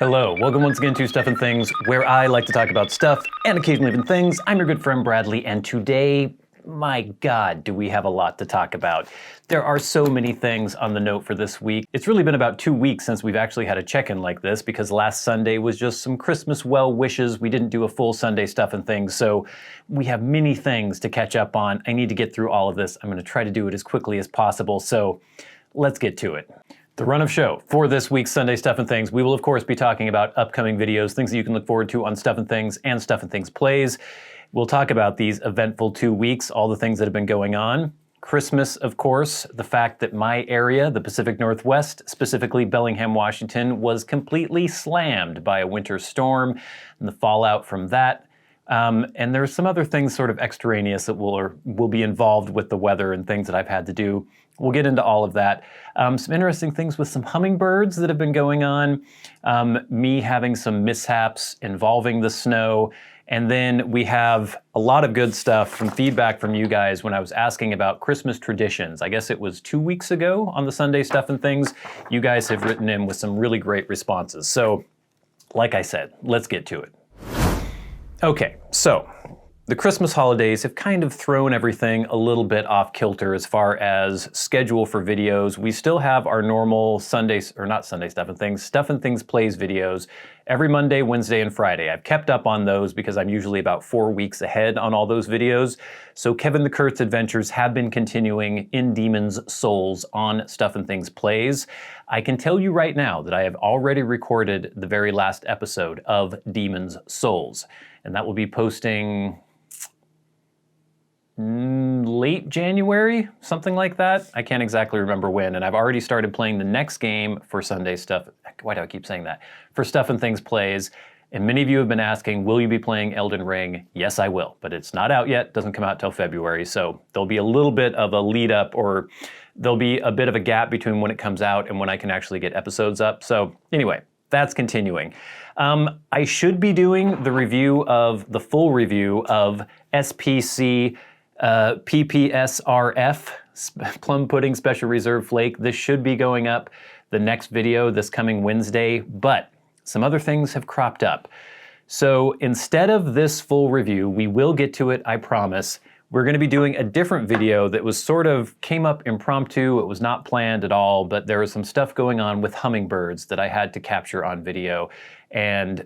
Hello, welcome once again to Stuff and Things, where I like to talk about stuff and occasionally even things. I'm your good friend Bradley, and today, my God, do we have a lot to talk about. There are so many things on the note for this week. It's really been about 2 weeks since we've actually had a check-in like this, because last Sunday was just some Christmas well wishes. We didn't do a full Sunday Stuff and Things, so we have many things to catch up on. I need to get through all of this. I'm gonna try to do it as quickly as possible, so let's get to it. The run of show for this week's Sunday Stuff and Things, we will of course be talking about upcoming videos, things that you can look forward to on Stuff and Things and Stuff and Things Plays. We'll talk about these eventful 2 weeks, all the things that have been going on. Christmas, of course, the fact that my area, the Pacific Northwest, specifically Bellingham, Washington, was completely slammed by a winter storm and the fallout from that. And there's some other things sort of extraneous that will be involved with the weather and things that I've had to do. We'll get into all of that. Some interesting things with some hummingbirds that have been going on, me having some mishaps involving the snow, and then we have a lot of good stuff from feedback from you guys when I was asking about Christmas traditions. I guess it was 2 weeks ago on the Sunday Stuff and Things. You guys have written in with some really great responses. So, like I said, let's get to it. Okay, so the Christmas holidays have kind of thrown everything a little bit off kilter as far as schedule for videos. We still have our normal Sundays, or not Sunday Stuff and Things Plays videos every Monday, Wednesday, and Friday. I've kept up on those because I'm usually about 4 weeks ahead on all those videos. So Kevin the Kurt's adventures have been continuing in Demon's Souls on Stuff and Things Plays. I can tell you right now that I have already recorded the very last episode of Demon's Souls, and that will be posting late January, something like that. I can't exactly remember when, and I've already started playing the next game for Sunday Stuff. Why do I keep saying that? For Stuff and Things Plays, and many of you have been asking, will you be playing Elden Ring? Yes, I will, but it's not out yet. Doesn't come out till February, so there'll be a little bit of a lead up, or there'll be a bit of a gap between when it comes out and when I can actually get episodes up. So anyway, that's continuing. I should be doing the full review of SPC PPSRF, Plum Pudding Special Reserve Flake. This should be going up the next video this coming Wednesday, but some other things have cropped up. So instead of this full review, we will get to it, I promise. We're gonna be doing a different video that was sort of came up impromptu. It was not planned at all, but there was some stuff going on with hummingbirds that I had to capture on video, and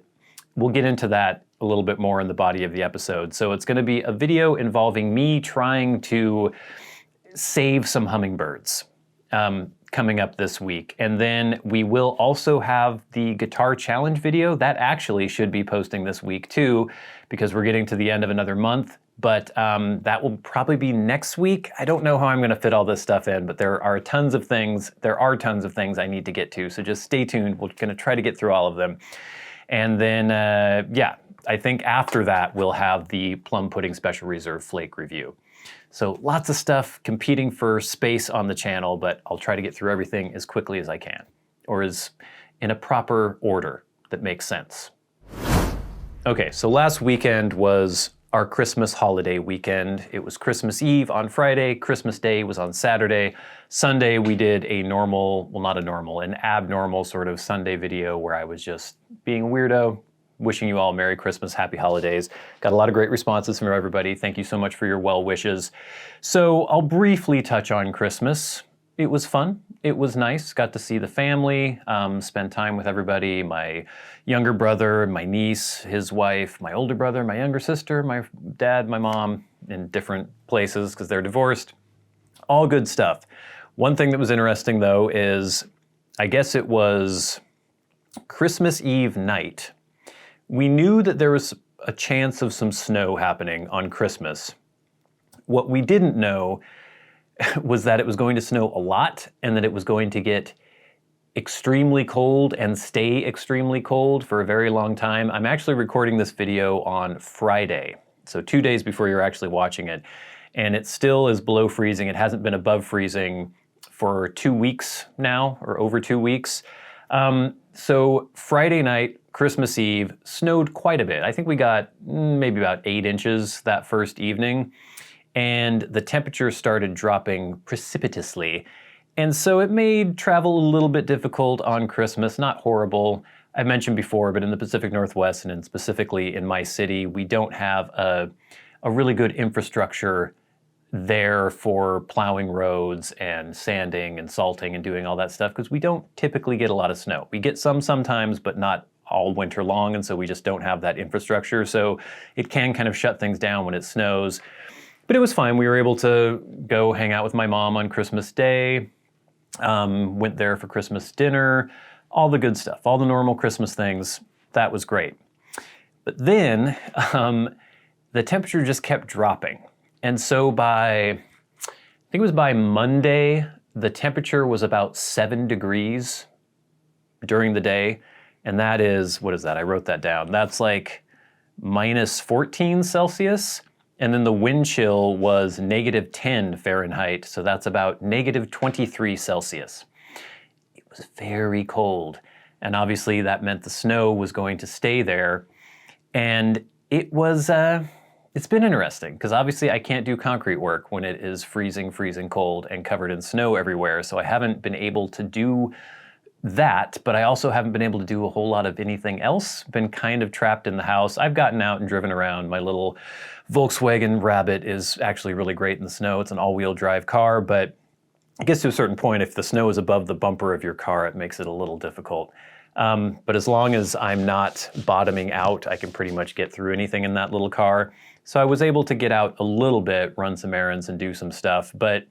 we'll get into that a little bit more in the body of the episode. So it's gonna be a video involving me trying to save some hummingbirds coming up this week. And then we will also have the guitar challenge video. That actually should be posting this week too, because we're getting to the end of another month. But that will probably be next week. I don't know how I'm gonna fit all this stuff in, but there are tons of things I need to get to, so just stay tuned. We're gonna try to get through all of them. And then, yeah, I think after that, we'll have the Plum Pudding Special Reserve Flake review. So lots of stuff competing for space on the channel, but I'll try to get through everything as quickly as I can, or as in a proper order that makes sense. Okay, so last weekend was our Christmas holiday weekend. It was Christmas Eve on Friday, Christmas Day was on Saturday. Sunday we did a normal, well not a normal, an abnormal sort of Sunday video where I was just being a weirdo, wishing you all Merry Christmas, Happy Holidays. Got a lot of great responses from everybody. Thank you so much for your well wishes. So I'll briefly touch on Christmas. It was fun. It was nice. Got to see the family, spend time with everybody. My younger brother, my niece, his wife, my older brother, my younger sister, my dad, my mom, in different places because they're divorced. All good stuff. One thing that was interesting though is, I guess it was Christmas Eve night. We knew that there was a chance of some snow happening on Christmas. What we didn't know was that it was going to snow a lot and that it was going to get extremely cold and stay extremely cold for a very long time. I'm actually recording this video on Friday, so 2 days before you're actually watching it, and it still is below freezing. It hasn't been above freezing for 2 weeks now, or over 2 weeks. So Friday night, Christmas Eve, snowed quite a bit. I think we got maybe about 8 inches that first evening, and the temperature started dropping precipitously. And so it made travel a little bit difficult on Christmas, not horrible. I've mentioned before, but in the Pacific Northwest and specifically in my city, we don't have a really good infrastructure there for plowing roads and sanding and salting and doing all that stuff because we don't typically get a lot of snow. We get some sometimes, but not all winter long, and so we just don't have that infrastructure. So it can kind of shut things down when it snows. But it was fine. We were able to go hang out with my mom on Christmas Day, went there for Christmas dinner, all the good stuff, all the normal Christmas things. That was great. But then the temperature just kept dropping. And so I think it was by Monday, the temperature was about 7 degrees during the day. And that is, what is that? I wrote that down. That's like minus 14 Celsius. And then the wind chill was negative 10 Fahrenheit. So that's about negative 23 Celsius. It was very cold. And obviously that meant the snow was going to stay there. And it was, it's been interesting because obviously I can't do concrete work when it is freezing cold and covered in snow everywhere. So I haven't been able to do that, but I also haven't been able to do a whole lot of anything else. Been kind of trapped in the house. I've gotten out and driven around. My little Volkswagen Rabbit is actually really great in the snow. It's an all-wheel drive car, but it gets to a certain point, if the snow is above the bumper of your car, it makes it a little difficult. But as long as I'm not bottoming out, I can pretty much get through anything in that little car. So I was able to get out a little bit, run some errands and do some stuff, but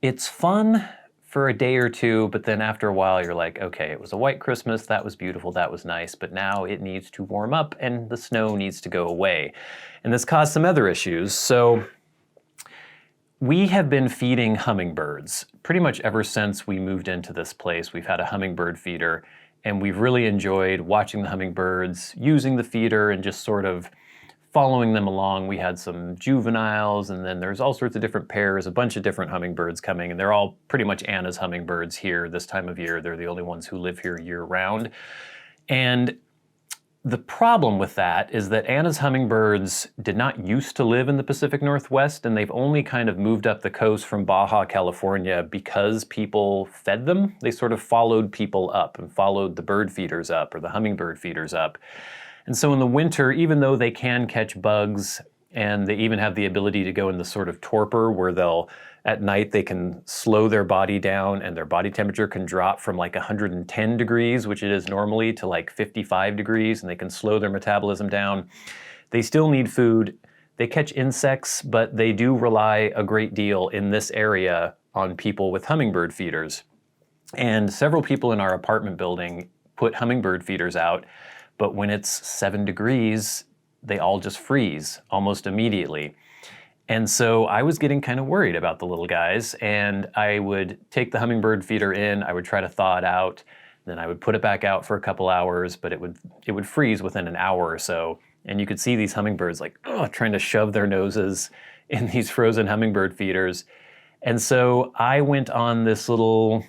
it's fun for a day or two, but then after a while you're like, okay, it was a white Christmas, that was beautiful, that was nice, but now it needs to warm up and the snow needs to go away. And this caused some other issues. So we have been feeding hummingbirds pretty much ever since we moved into this place. We've had a hummingbird feeder and we've really enjoyed watching the hummingbirds, using the feeder and just sort of following them along. We had some juveniles, and then there's all sorts of different pairs, a bunch of different hummingbirds coming, and they're all pretty much Anna's hummingbirds here this time of year. They're the only ones who live here year-round. And the problem with that is that Anna's hummingbirds did not used to live in the Pacific Northwest, and they've only kind of moved up the coast from Baja California because people fed them. They sort of followed people up and followed the bird feeders up, or the hummingbird feeders up. And so in the winter, even though they can catch bugs and they even have the ability to go in the sort of torpor where at night they can slow their body down and their body temperature can drop from like 110 degrees, which it is normally, to like 55 degrees, and they can slow their metabolism down. They still need food. They catch insects, but they do rely a great deal in this area on people with hummingbird feeders. And several people in our apartment building put hummingbird feeders out. But when it's 7 degrees, they all just freeze almost immediately. And so I was getting kind of worried about the little guys, and I would take the hummingbird feeder in, I would try to thaw it out, then I would put it back out for a couple hours, but it would freeze within an hour or so. And you could see these hummingbirds like trying to shove their noses in these frozen hummingbird feeders. And so I went on this little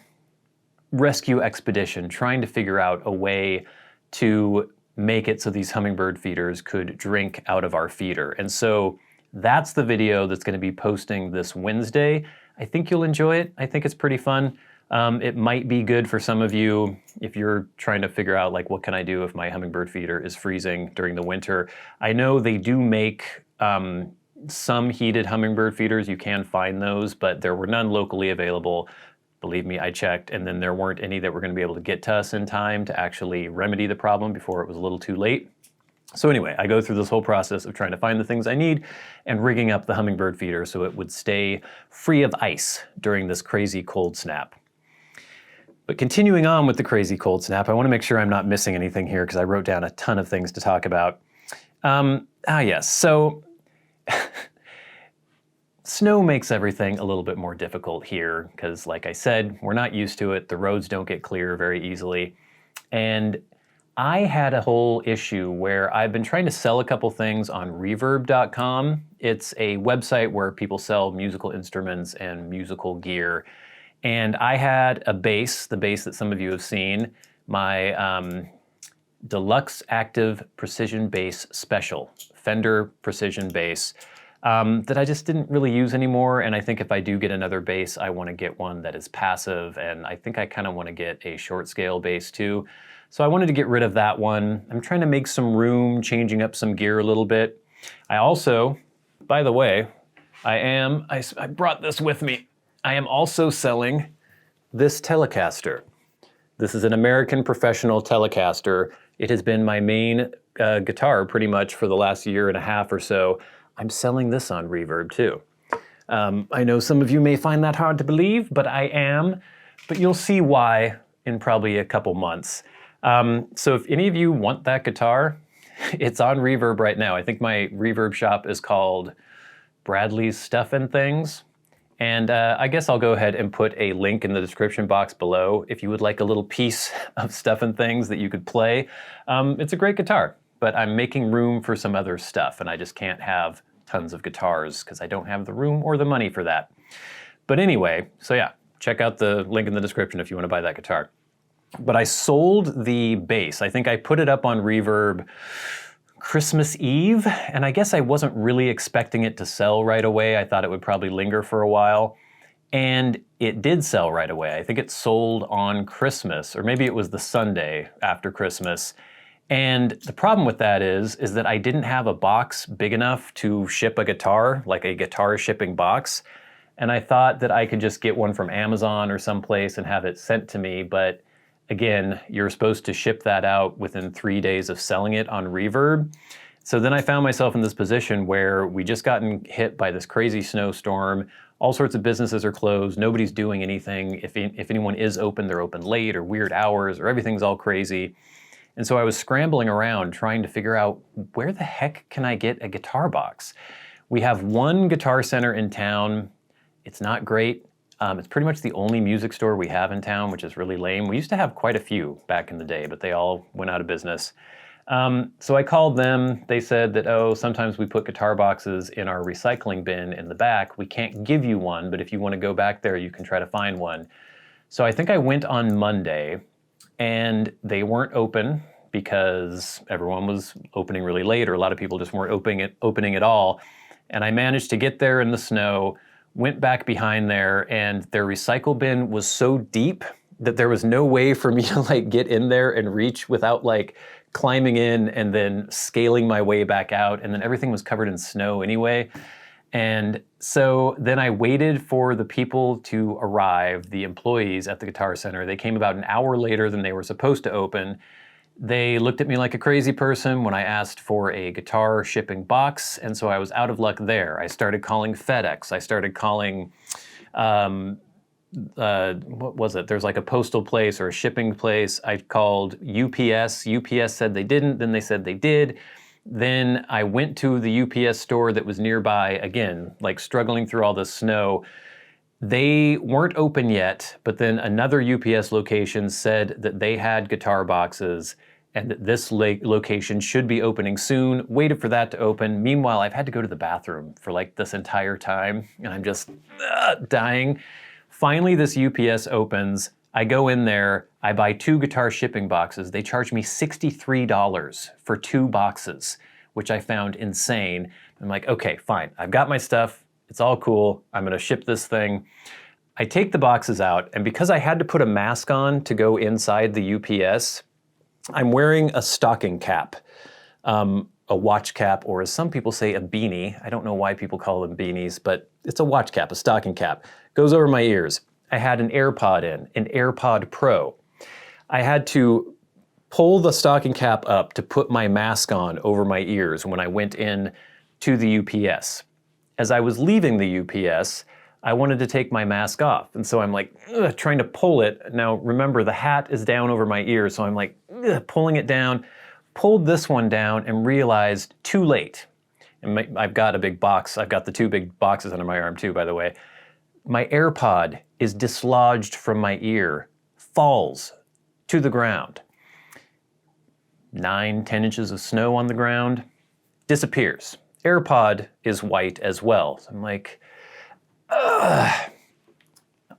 rescue expedition trying to figure out a way to make it so these hummingbird feeders could drink out of our feeder. And so that's the video that's going to be posting this Wednesday. I think you'll enjoy it. I think it's pretty fun. It might be good for some of you if you're trying to figure out like, what can I do if my hummingbird feeder is freezing during the winter? I know they do make some heated hummingbird feeders. You can find those, but there were none locally available. Believe me, I checked, and then there weren't any that were going to be able to get to us in time to actually remedy the problem before it was a little too late. So anyway, I go through this whole process of trying to find the things I need and rigging up the hummingbird feeder so it would stay free of ice during this crazy cold snap. But continuing on with the crazy cold snap, I want to make sure I'm not missing anything here because I wrote down a ton of things to talk about. Yes, so snow makes everything a little bit more difficult here because, like I said, we're not used to it. The roads don't get clear very easily. And I had a whole issue where I've been trying to sell a couple things on Reverb.com. It's a website where people sell musical instruments and musical gear. And I had a bass, the bass that some of you have seen, my Deluxe Active Precision Bass Special, Fender Precision Bass. that I just didn't really use anymore. And I think if I do get another bass, I want to get one that is passive. And I think I kind of want to get a short scale bass too. So I wanted to get rid of that one. I'm trying to make some room, changing up some gear a little bit. I also, by the way, I brought this with me. I am also selling this Telecaster. This is an American Professional Telecaster. It has been my main guitar pretty much for the last year and a half or so. I'm selling this on Reverb too. I know some of you may find that hard to believe, but I am. But you'll see why in probably a couple months. So if any of you want that guitar, it's on Reverb right now. I think my Reverb shop is called Bradley's Stuff and Things. And I guess I'll go ahead and put a link in the description box below if you would like a little piece of Stuff and Things that you could play. It's a great guitar, but I'm making room for some other stuff, and I just can't have tons of guitars because I don't have the room or the money for that. But anyway, so yeah, check out the link in the description if you want to buy that guitar. But I sold the bass. I think I put it up on Reverb Christmas Eve, and I guess I wasn't really expecting it to sell right away. I thought it would probably linger for a while, and it did sell right away. I think it sold on Christmas, or maybe it was the Sunday after Christmas. And the problem with that is that I didn't have a box big enough to ship a guitar, like a guitar shipping box. And I thought that I could just get one from Amazon or someplace and have it sent to me, but again, you're supposed to ship that out within 3 days of selling it on Reverb. So then I found myself in this position where we just gotten hit by this crazy snowstorm. All sorts of businesses are closed. Nobody's doing anything. If anyone is open, they're open late or weird hours or everything's all crazy. And so I was scrambling around trying to figure out where the heck can I get a guitar box? We have one Guitar Center in town. It's not great. It's pretty much the only music store we have in town, which is really lame. We used to have quite a few back in the day, but they all went out of business. So I called them. They said that, oh, sometimes we put guitar boxes in our recycling bin in the back. We can't give you one, but if you want to go back there, you can try to find one. So I think I went on Monday, and they weren't open because everyone was opening really late, or a lot of people just weren't opening at all. And I managed to get there in the snow, went back behind there, and their recycle bin was so deep that there was no way for me to like get in there and reach without like climbing in and then scaling my way back out. And then everything was covered in snow anyway. And so then I waited for the people to arrive, the employees at the Guitar Center. They came about an hour later than they were supposed to open. They looked at me like a crazy person when I asked for a guitar shipping box, and so I was out of luck there. I started calling FedEx. I started calling, what was it? There's like a postal place or a shipping place. I called UPS. UPS said they didn't, then they said they did. Then I went to the UPS store that was nearby, again, like struggling through all this snow. They weren't open yet, but then another UPS location said that they had guitar boxes and that this location should be opening soon. Waited for that to open. Meanwhile, I've had to go to the bathroom for like this entire time, and I'm just dying. Finally, this UPS opens. I go in there, I buy 2 guitar shipping boxes. They charge me $63 for 2 boxes, which I found insane. I'm like, okay, fine, I've got my stuff. It's all cool. I'm gonna ship this thing. I take the boxes out, and because I had to put a mask on to go inside the UPS, I'm wearing a stocking cap, a watch cap, or as some people say, a beanie. I don't know why people call them beanies, but it's a watch cap, a stocking cap. Goes over my ears. I had an AirPod in, an AirPod Pro. I had to pull the stocking cap up to put my mask on over my ears when I went in to the UPS. As I was leaving the UPS, I wanted to take my mask off. And so I'm like, trying to pull it. Now remember, the hat is down over my ears, so I'm like, pulling it down, pulled this one down and realized too late. And I've got a big box. I've got the 2 big boxes under my arm too, by the way. My AirPod is dislodged from my ear, falls to the ground. 9, 10 inches of snow on the ground, disappears. AirPod is white as well. So I'm like,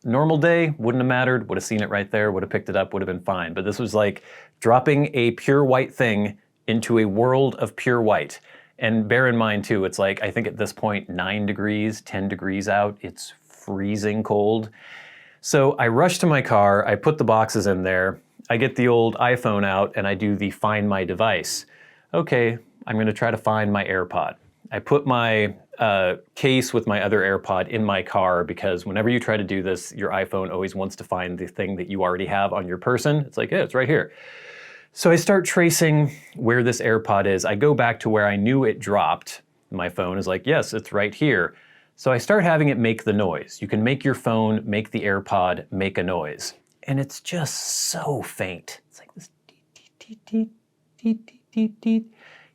normal day, wouldn't have mattered, would have seen it right there, would have picked it up, would have been fine. But this was like dropping a pure white thing into a world of pure white. And bear in mind too, it's like, I think at this point, 9 degrees, 10 degrees out. It's freezing cold. So I rush to my car, I put the boxes in there, I get the old iPhone out and I do the find my device. Okay, I'm gonna try to find my AirPod. I put my case with my other AirPod in my car because whenever you try to do this, your iPhone always wants to find the thing that you already have on your person. It's like, yeah, it's right here. So I start tracing where this AirPod is. I go back to where I knew it dropped. My phone is like, yes, it's right here. So I start having it make the noise. You can make your phone, make the AirPod, make a noise. And it's just so faint. It's like this you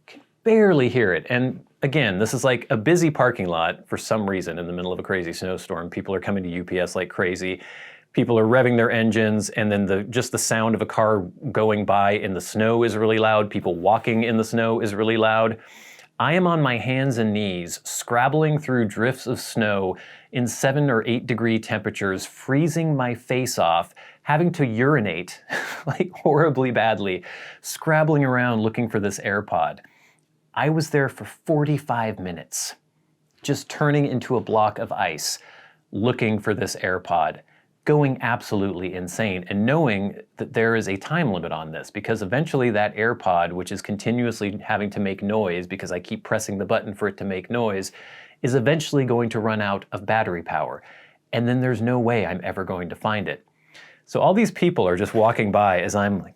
can barely hear it. And again, this is like a busy parking lot for some reason in the middle of a crazy snowstorm. People are coming to UPS like crazy. People are revving their engines, and then just the sound of a car going by in the snow is really loud. People walking in the snow is really loud. I am on my hands and knees, scrabbling through drifts of snow in 7 or 8 degree temperatures, freezing my face off, having to urinate like horribly badly, scrabbling around looking for this AirPod. I was there for 45 minutes, just turning into a block of ice, looking for this AirPod, going absolutely insane, and knowing that there is a time limit on this, because eventually that AirPod, which is continuously having to make noise because I keep pressing the button for it to make noise, is eventually going to run out of battery power. And then there's no way I'm ever going to find it. So all these people are just walking by as I'm like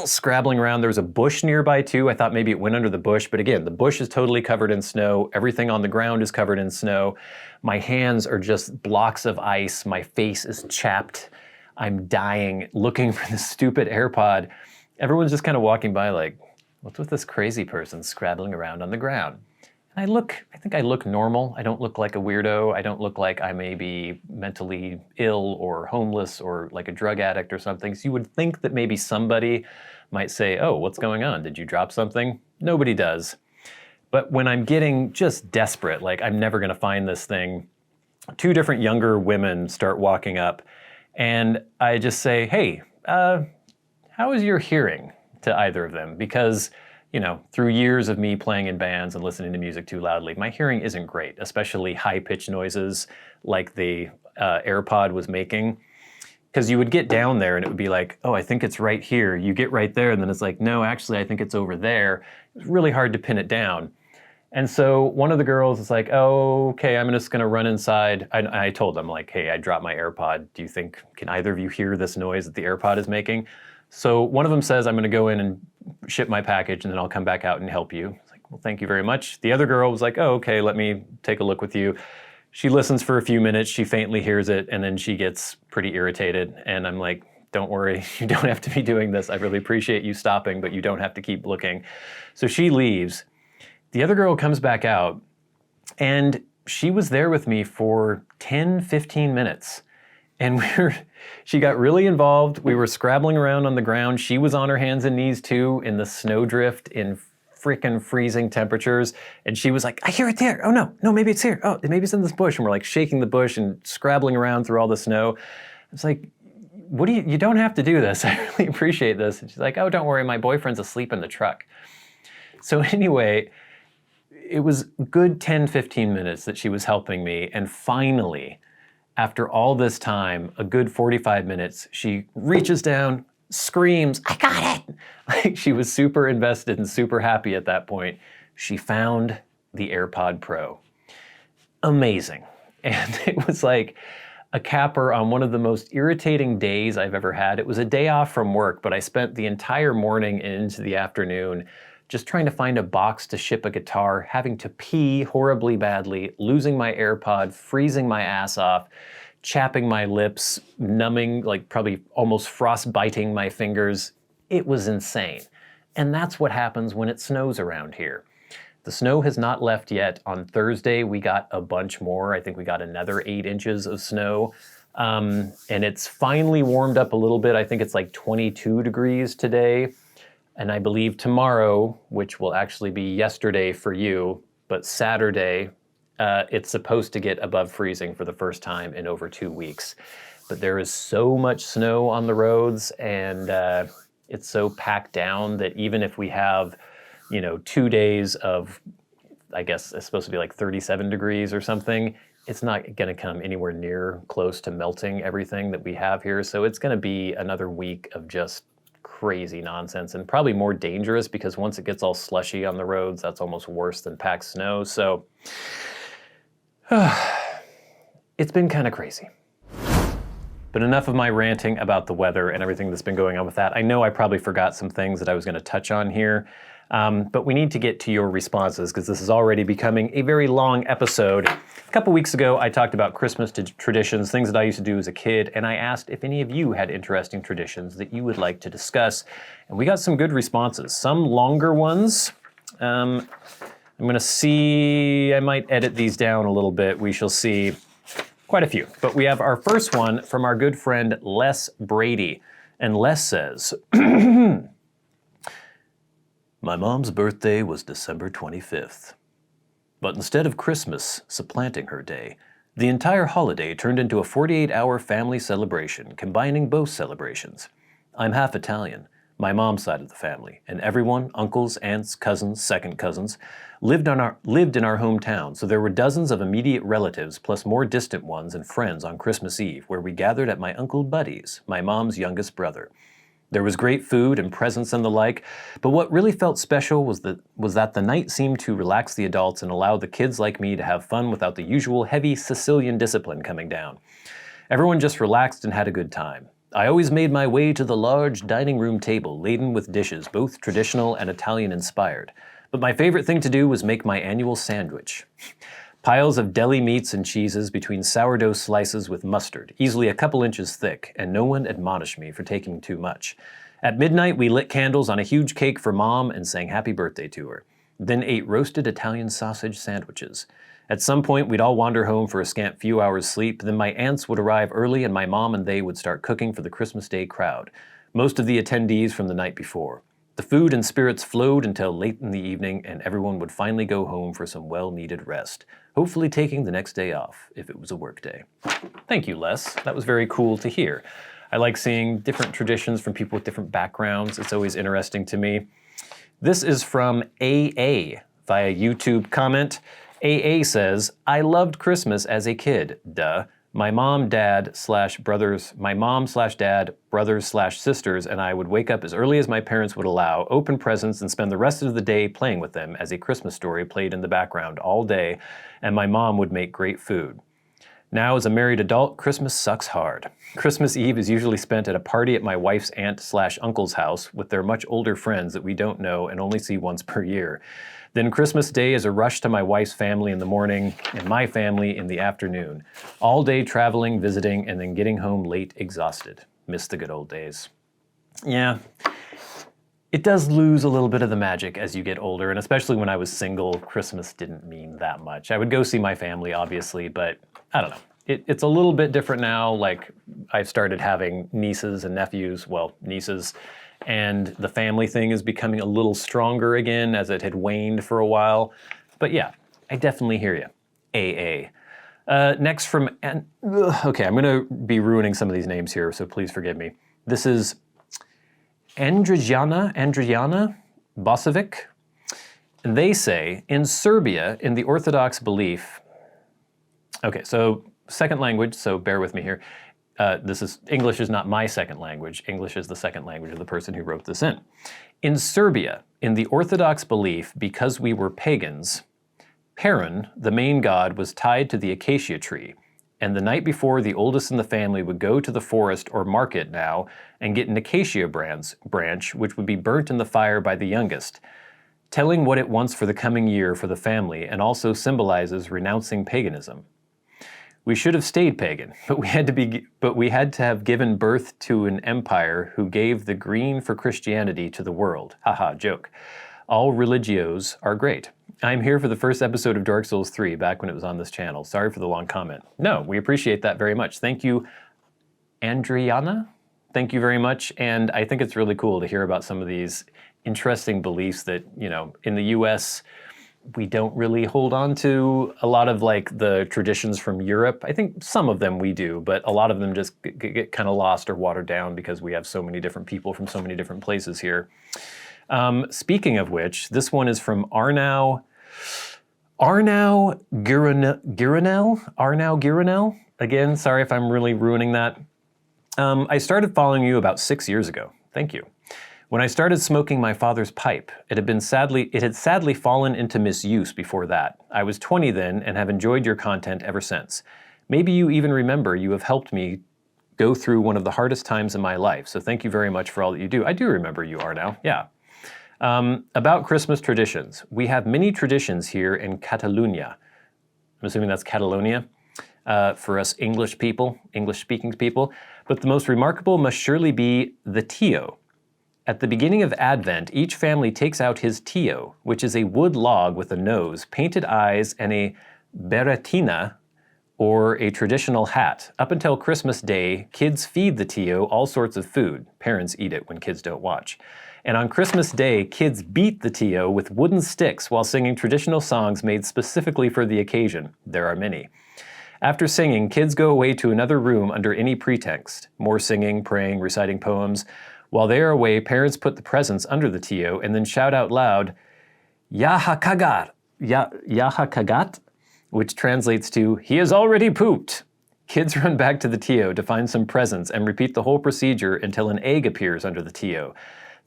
scrabbling around. There's a bush nearby too. I thought maybe it went under the bush, but again, the bush is totally covered in snow. Everything on the ground is covered in snow. My hands are just blocks of ice. My face is chapped. I'm dying looking for this stupid AirPod. Everyone's just kind of walking by like, what's with this crazy person scrabbling around on the ground? And I think I look normal. I don't look like a weirdo. I don't look like I may be mentally ill or homeless or like a drug addict or something. So you would think that maybe somebody might say, oh, what's going on? Did you drop something? Nobody does. But when I'm getting just desperate, like I'm never gonna find this thing, 2 different younger women start walking up and I just say, hey, how is your hearing to either of them? Because through years of me playing in bands and listening to music too loudly, my hearing isn't great, especially high-pitched noises like the AirPod was making. Because you would get down there and it would be like, oh, I think it's right here. You get right there and then it's like, no, actually, I think it's over there. It's really hard to pin it down. And so one of the girls is like, oh, okay, I'm just gonna run inside. I told them like, hey, I dropped my AirPod. Do you think, can either of you hear this noise that the AirPod is making? So one of them says, I'm gonna go in and ship my package and then I'll come back out and help you. It's like, well, thank you very much. The other girl was like, oh, okay, let me take a look with you. She listens for a few minutes, she faintly hears it, and then she gets pretty irritated. And I'm like, don't worry, you don't have to be doing this. I really appreciate you stopping, but you don't have to keep looking. So she leaves. The other girl comes back out and she was there with me for 10, 15 minutes. And she got really involved. We were scrabbling around on the ground. She was on her hands and knees too in the snowdrift in freaking freezing temperatures. And she was like, I hear it there. Oh no, maybe it's here. Oh, maybe it's in this bush. And we're like shaking the bush and scrabbling around through all the snow. It's like, you don't have to do this. I really appreciate this. And she's like, oh, don't worry, my boyfriend's asleep in the truck. So anyway, it was good 10, 15 minutes that she was helping me. And finally, after all this time, a good 45 minutes, she reaches down, screams, I got it! Like she was super invested and super happy at that point. She found the AirPod Pro. Amazing. And it was like a capper on one of the most irritating days I've ever had. It was a day off from work, but I spent the entire morning and into the afternoon just trying to find a box to ship a guitar, having to pee horribly badly, losing my AirPod, freezing my ass off, chapping my lips, numbing, like probably almost frostbiting my fingers. It was insane. And that's what happens when it snows around here. The snow has not left yet. On Thursday, we got a bunch more. I think we got another 8 inches of snow. And it's finally warmed up a little bit. I think it's like 22 degrees today. And I believe tomorrow, which will actually be yesterday for you, but Saturday, it's supposed to get above freezing for the first time in over 2 weeks. But there is so much snow on the roads and it's so packed down that even if we have, 2 days of I guess it's supposed to be like 37 degrees or something. It's not going to come anywhere near close to melting everything that we have here. So it's going to be another week of just crazy nonsense, and probably more dangerous because once it gets all slushy on the roads, that's almost worse than packed snow. So it's been kind of crazy. But enough of my ranting about the weather and everything that's been going on with that. I know I probably forgot some things that I was going to touch on here, but we need to get to your responses because this is already becoming a very long episode. A couple weeks ago, I talked about Christmas traditions, things that I used to do as a kid, and I asked if any of you had interesting traditions that you would like to discuss, and we got some good responses. Some longer ones. I'm going to see, I might edit these down a little bit. We shall see. Quite a few, but we have our first one from our good friend Les Brady, and Les says, "My mom's birthday was December 25th, but instead of Christmas supplanting her day, the entire holiday turned into a 48-hour family celebration, combining both celebrations. I'm half Italian, my mom's side of the family, and everyone, uncles, aunts, cousins, second cousins, lived in our hometown, so there were dozens of immediate relatives plus more distant ones and friends on Christmas Eve, where we gathered at my Uncle Buddy's, my mom's youngest brother. There was great food and presents and the like, but what really felt special was that the night seemed to relax the adults and allow the kids like me to have fun without the usual heavy Sicilian discipline coming down. Everyone just relaxed and had a good time. I always made my way to the large dining room table laden with dishes, both traditional and Italian-inspired. But my favorite thing to do was make my annual sandwich. Piles of deli meats and cheeses between sourdough slices with mustard, easily a couple inches thick, and no one admonished me for taking too much. At midnight, we lit candles on a huge cake for Mom and sang happy birthday to her. Then ate roasted Italian sausage sandwiches. At some point, we'd all wander home for a scant few hours sleep, then my aunts would arrive early and my mom and they would start cooking for the Christmas Day crowd, most of the attendees from the night before. The food and spirits flowed until late in the evening, and everyone would finally go home for some well-needed rest, hopefully taking the next day off if it was a work day." Thank you, Les. That was very cool to hear. I like seeing different traditions from people with different backgrounds. It's always interesting to me. This is from AA via YouTube comment. AA says, "I loved Christmas as a kid, duh. My mom, dad, brothers, sisters, and I would wake up as early as my parents would allow, open presents, and spend the rest of the day playing with them as A Christmas Story played in the background all day, and my mom would make great food. Now, as a married adult, Christmas sucks hard. Christmas Eve is usually spent at a party at my wife's aunt/uncle's house with their much older friends that we don't know and only see once per year. Then Christmas Day is a rush to my wife's family in the morning and my family in the afternoon. All day traveling, visiting, and then getting home late, exhausted. Miss the good old days." Yeah, it does lose a little bit of the magic as you get older, and especially when I was single, Christmas didn't mean that much. I would go see my family, obviously, but I don't know. It's a little bit different now. Like, I've started having nieces and nephews, well, nieces, and the family thing is becoming a little stronger again as it had waned for a while. But yeah, I definitely hear you. AA. Next from, okay, I'm gonna be ruining some of these names here, so please forgive me. This is Andrijana Bosovic. And they say, in Serbia, in the Orthodox belief, okay, so second language, so bear with me here. English is not my second language. English is the second language of the person who wrote this in. In Serbia, in the Orthodox belief, because we were pagans, Perun, the main god, was tied to the acacia tree, and the night before, the oldest in the family would go to the forest or market now and get an acacia branch, which would be burnt in the fire by the youngest, telling what it wants for the coming year for the family, and also symbolizes renouncing paganism. We should have stayed pagan, but we had to have given birth to an empire who gave the green for Christianity to the world. Haha, joke. All religios are great. I'm here for the first episode of Dark Souls 3, back when it was on this channel. Sorry for the long comment. No, we appreciate that very much. Thank you, Andriana. Thank you very much, and I think it's really cool to hear about some of these interesting beliefs that, you know, in the US, we don't really hold on to a lot of like the traditions from Europe. I think some of them we do, but a lot of them just get kind of lost or watered down because we have so many different people from so many different places here. Speaking of which, this one is from Arnau Arnau Gironel? Again, sorry if I'm really ruining that. I started following you about 6 years ago. Thank you. When I started smoking my father's pipe, it had sadly fallen into misuse before that. I was 20 then and have enjoyed your content ever since. Maybe you even remember you have helped me go through one of the hardest times in my life, so thank you very much for all that you do. I do remember you, Arnau, yeah. About Christmas traditions. We have many traditions here in Catalonia. I'm assuming that's Catalonia for us English-speaking people. But the most remarkable must surely be the tio. At the beginning of Advent, each family takes out his tio, which is a wood log with a nose, painted eyes, and a berretina, or a traditional hat. Up until Christmas Day, kids feed the tio all sorts of food. Parents eat it when kids don't watch. And on Christmas Day, kids beat the tio with wooden sticks while singing traditional songs made specifically for the occasion. There are many. After singing, kids go away to another room under any pretext. More singing, praying, reciting poems. While they are away, parents put the presents under the tio and then shout out loud, Yahakagat, which translates to, he has already pooped. Kids run back to the tio to find some presents and repeat the whole procedure until an egg appears under the tio.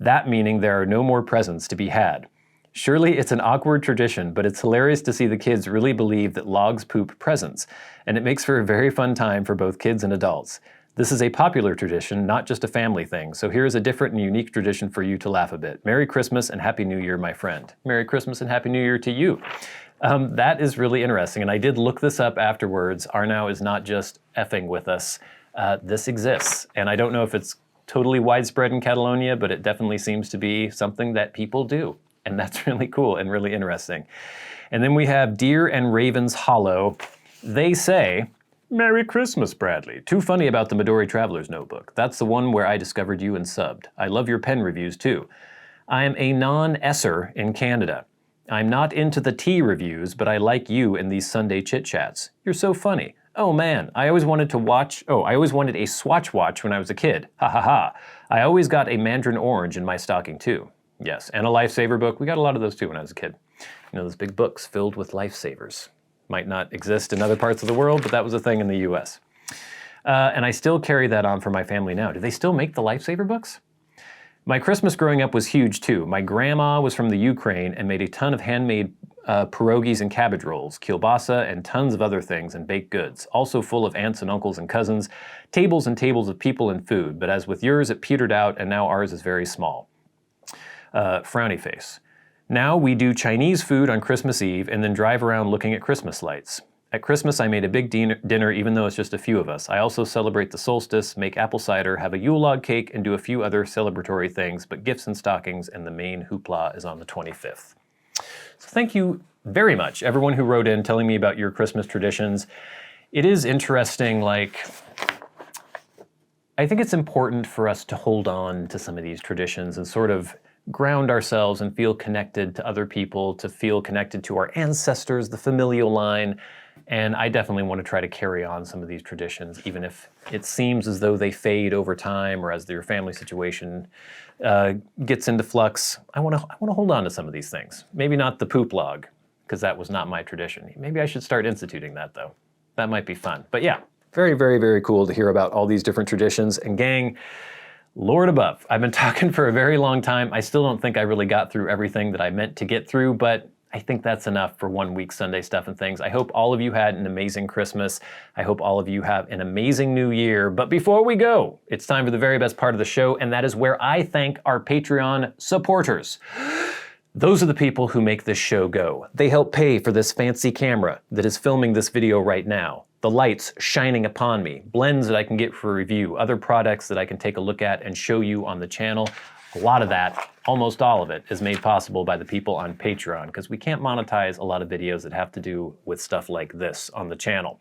That meaning there are no more presents to be had. Surely it's an awkward tradition, but it's hilarious to see the kids really believe that logs poop presents, and it makes for a very fun time for both kids and adults. This is a popular tradition, not just a family thing, so here's a different and unique tradition for you to laugh a bit. Merry Christmas and Happy New Year, my friend. Merry Christmas and Happy New Year to you. That is really interesting, and I did look this up afterwards. Arnau is not just effing with us. This exists, and I don't know if it's totally widespread in Catalonia, but it definitely seems to be something that people do. And that's really cool and really interesting. And then we have Deer and Ravens Hollow. They say, Merry Christmas, Bradley. Too funny about the Midori Traveler's Notebook. That's the one where I discovered you and subbed. I love your pen reviews too. I am a non-esser in Canada. I'm not into the tea reviews, but I like you in these Sunday chit-chats. You're so funny. Oh man, I always wanted a Swatch watch when I was a kid. Ha ha ha. I always got a Mandarin Orange in my stocking too. Yes, and a lifesaver book. We got a lot of those too when I was a kid. You know, those big books filled with lifesavers. Might not exist in other parts of the world, but that was a thing in the US. And I still carry that on for my family now. Do they still make the lifesaver books? My Christmas growing up was huge too. My grandma was from the Ukraine and made a ton of handmade pierogies and cabbage rolls, kielbasa, and tons of other things and baked goods. Also full of aunts and uncles and cousins, tables and tables of people and food. But as with yours, it petered out and now ours is very small. Frowny face. Now we do Chinese food on Christmas Eve and then drive around looking at Christmas lights. At Christmas, I made a big dinner even though it's just a few of us. I also celebrate the solstice, make apple cider, have a Yule log cake, and do a few other celebratory things, but gifts and stockings and the main hoopla is on the 25th. So thank you very much, everyone who wrote in telling me about your Christmas traditions. It is interesting, like, I think it's important for us to hold on to some of these traditions and sort of ground ourselves and feel connected to other people, to feel connected to our ancestors, the familial line. And I definitely want to try to carry on some of these traditions, even if it seems as though they fade over time or as your family situation gets into flux. I want to hold on to some of these things. Maybe not the poop log, because that was not my tradition. Maybe I should start instituting that, though. That might be fun. But yeah, very, very, very cool to hear about all these different traditions. And gang, Lord above, I've been talking for a very long time. I still don't think I really got through everything that I meant to get through, but I think that's enough for 1 week Sunday Stuff and Things. I hope all of you had an amazing Christmas. I hope all of you have an amazing new year. But before we go, it's time for the very best part of the show, and that is where I thank our Patreon supporters. Those are the people who make this show go. They help pay for this fancy camera that is filming this video right now, the lights shining upon me, blends that I can get for review, other products that I can take a look at and show you on the channel. A lot of that, almost all of it, is made possible by the people on Patreon, because we can't monetize a lot of videos that have to do with stuff like this on the channel.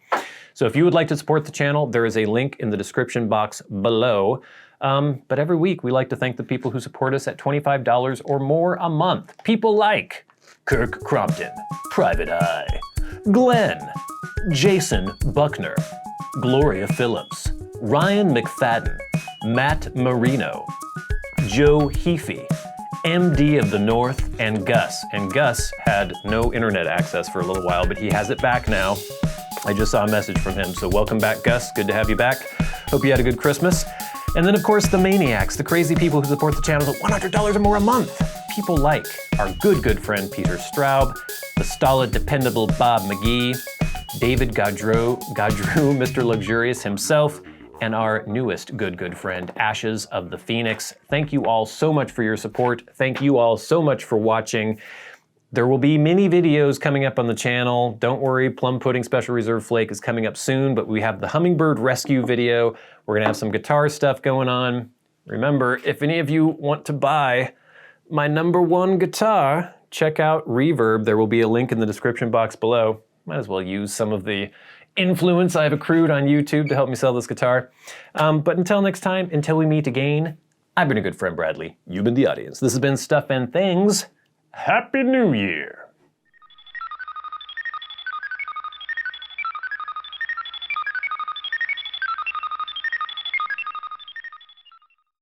So if you would like to support the channel, there is a link in the description box below. But every week we like to thank the people who support us at $25 or more a month. People like Kirk Crompton, Private Eye, Glenn, Jason Buckner, Gloria Phillips, Ryan McFadin, Matt Marino, Joe Heafy, MD of the North, and Gus. And Gus had no internet access for a little while, but he has it back now. I just saw a message from him, so welcome back, Gus. Good to have you back. Hope you had a good Christmas. And then, of course, the Maniacs, the crazy people who support the channel at $100 or more a month. People like our good friend Peter Straub, the stolid, dependable Bob Magee, David Gaudreau, Mr. Luxurious himself, and our newest good friend, Ashes of the Phoenix. Thank you all so much for your support. Thank you all so much for watching. There will be many videos coming up on the channel. Don't worry, Plum Pudding Special Reserve Flake is coming up soon, but we have the Hummingbird Rescue video. We're gonna have some guitar stuff going on. Remember, if any of you want to buy my #1 guitar, check out Reverb. There will be a link in the description box below. Might as well use some of the influence I've accrued on YouTube to help me sell this guitar. But until next time, until we meet again, I've been a good friend, Bradley. You've been the audience. This has been Stuff and Things. Happy New Year.